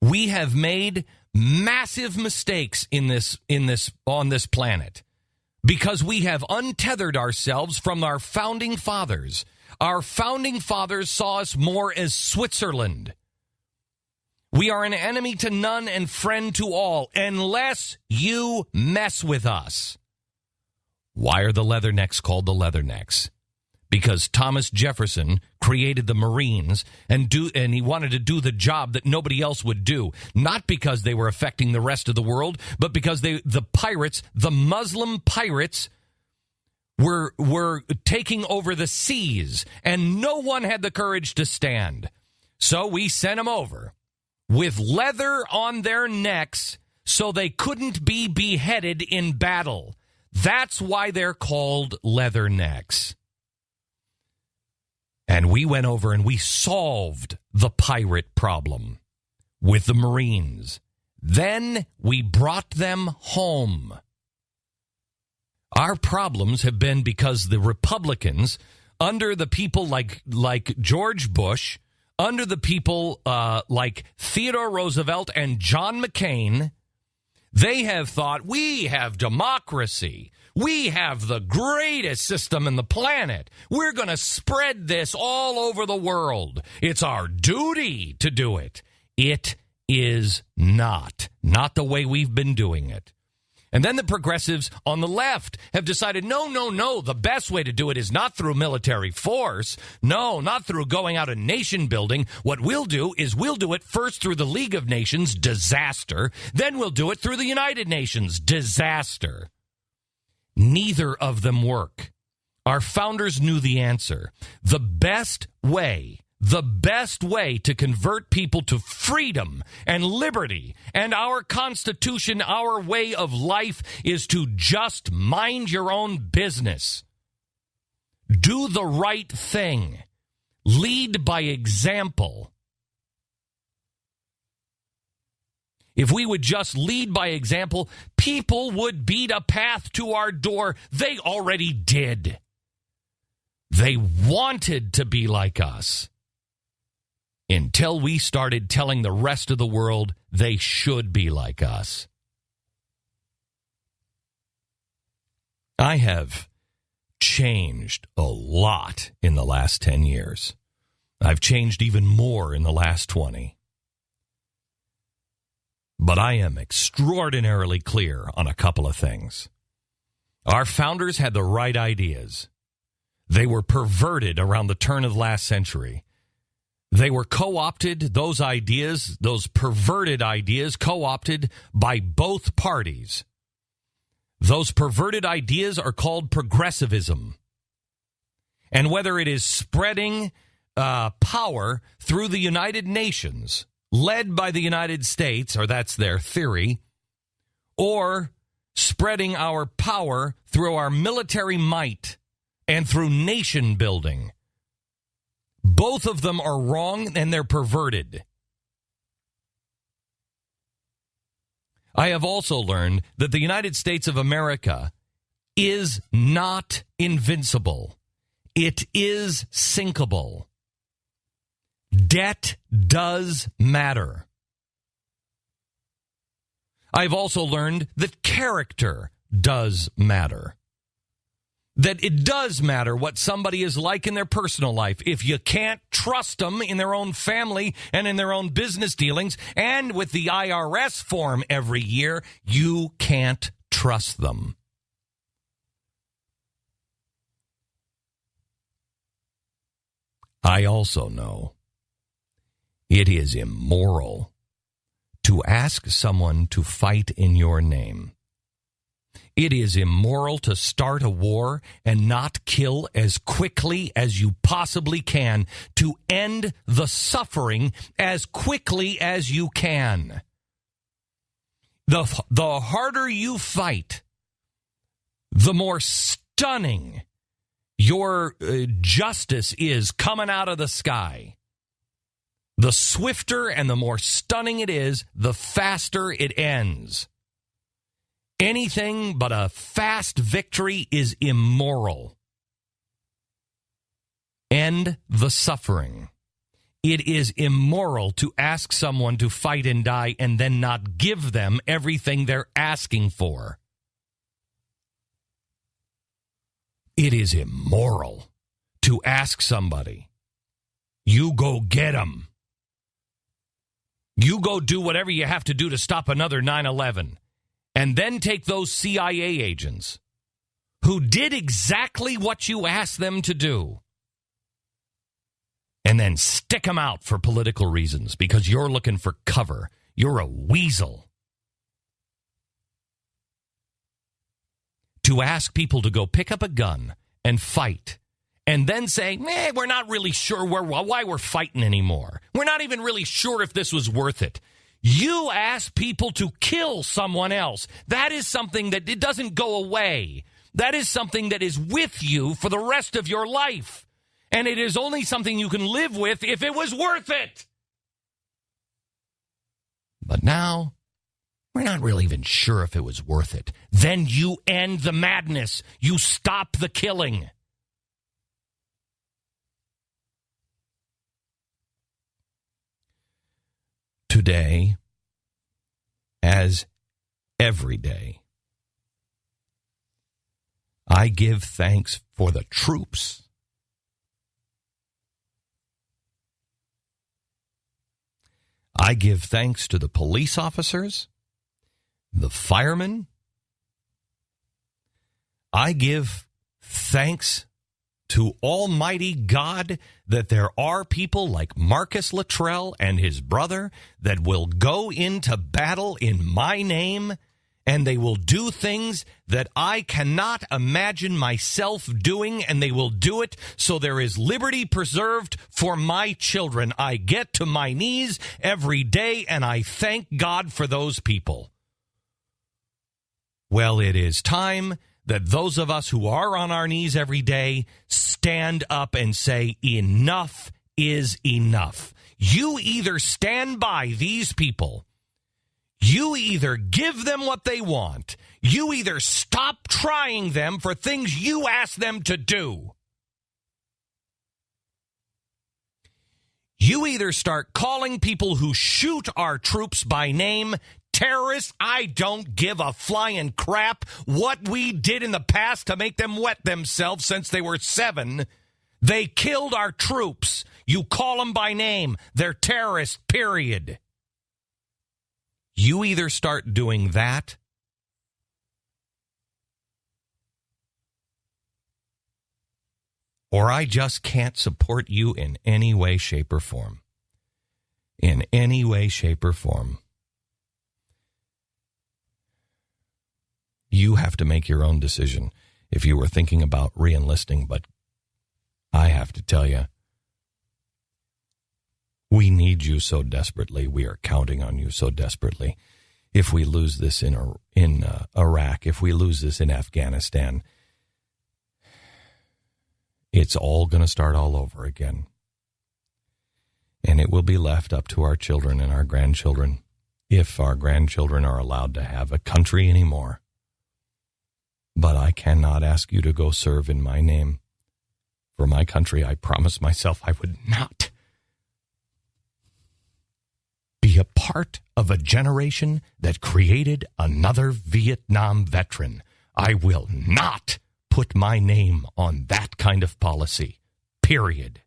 We have made massive mistakes on this planet because we have untethered ourselves from our founding fathers. Our founding fathers saw us more as Switzerland. We are an enemy to none and friend to all, unless you mess with us. Why are the Leathernecks called the Leathernecks? Because Thomas Jefferson created the Marines and he wanted to do the job that nobody else would do. Not because they were affecting the rest of the world, but because the pirates, the Muslim pirates, were taking over the seas, and no one had the courage to stand. So we sent them over with leather on their necks so they couldn't be beheaded in battle. That's why they're called Leathernecks. And we went over and we solved the pirate problem with the Marines. Then we brought them home. Our problems have been because the Republicans, under the people like George Bush, under the people like Theodore Roosevelt and John McCain, they have thought, we have democracy. We have the greatest system in the planet. We're going to spread this all over the world. It's our duty to do it. It is not the way we've been doing it. And then the progressives on the left have decided, no, the best way to do it is not through military force. No, not through going out and nation building. What we'll do is we'll do it first through the League of Nations, disaster. Then we'll do it through the United Nations, disaster. Neither of them work. Our founders knew the answer. The best way to convert people to freedom and liberty and our Constitution, our way of life, is to just mind your own business. Do the right thing. Lead by example. If we would just lead by example, people would beat a path to our door. They already did. They wanted to be like us. Until we started telling the rest of the world they should be like us. I have changed a lot in the last 10 years. I've changed even more in the last 20. But I am extraordinarily clear on a couple of things. Our founders had the right ideas. They were perverted around the turn of the last century. They were co-opted, those ideas, those perverted ideas, co-opted by both parties. Those perverted ideas are called progressivism. And whether it is spreading power through the United Nations, led by the United States, or that's their theory, or spreading our power through our military might and through nation building, both of them are wrong and they're perverted. I have also learned that the United States of America is not invincible. It is sinkable. Debt does matter. I've also learned that character does matter. That it does matter what somebody is like in their personal life. If you can't trust them in their own family and in their own business dealings, and with the IRS form every year, you can't trust them. I also know it is immoral to ask someone to fight in your name. It is immoral to start a war and not kill as quickly as you possibly can, to end the suffering as quickly as you can. The harder you fight, the more stunning your justice is coming out of the sky. The swifter and the more stunning it is, the faster it ends. Anything but a fast victory is immoral. End the suffering. It is immoral to ask someone to fight and die and then not give them everything they're asking for. It is immoral to ask somebody, you go get them. You go do whatever you have to do to stop another 9/11. And then take those CIA agents who did exactly what you asked them to do and then stick them out for political reasons because you're looking for cover. You're a weasel. To ask people to go pick up a gun and fight and then say, we're not really sure why we're fighting anymore. We're not even really sure if this was worth it. You ask people to kill someone else. That is something that it doesn't go away. That is something that is with you for the rest of your life. And it is only something you can live with if it was worth it. But now, we're not really even sure if it was worth it. Then you end the madness. You stop the killing. Today, as every day, I give thanks for the troops. I give thanks to the police officers, the firemen. I give thanks to Almighty God that there are people like Marcus Luttrell and his brother that will go into battle in my name, and they will do things that I cannot imagine myself doing, and they will do it so there is liberty preserved for my children. I get to my knees every day, and I thank God for those people. Well, it is time that those of us who are on our knees every day stand up and say, enough is enough. You either stand by these people, you either give them what they want, you either stop trying them for things you ask them to do. You either start calling people who shoot our troops by name terrorists. I don't give a flying crap what we did in the past to make them wet themselves since they were 7. They killed our troops. You call them by name. They're terrorists, period. You either start doing that or I just can't support you in any way, shape, or form. In any way, shape, or form. You have to make your own decision if you were thinking about re-enlisting, but I have to tell you, we need you so desperately. We are counting on you so desperately. If we lose this in Iraq, if we lose this in Afghanistan, it's all going to start all over again. And it will be left up to our children and our grandchildren, if our grandchildren are allowed to have a country anymore. But I cannot ask you to go serve in my name. For my country, I promised myself I would not be a part of a generation that created another Vietnam veteran. I will not put my name on that kind of policy. Period.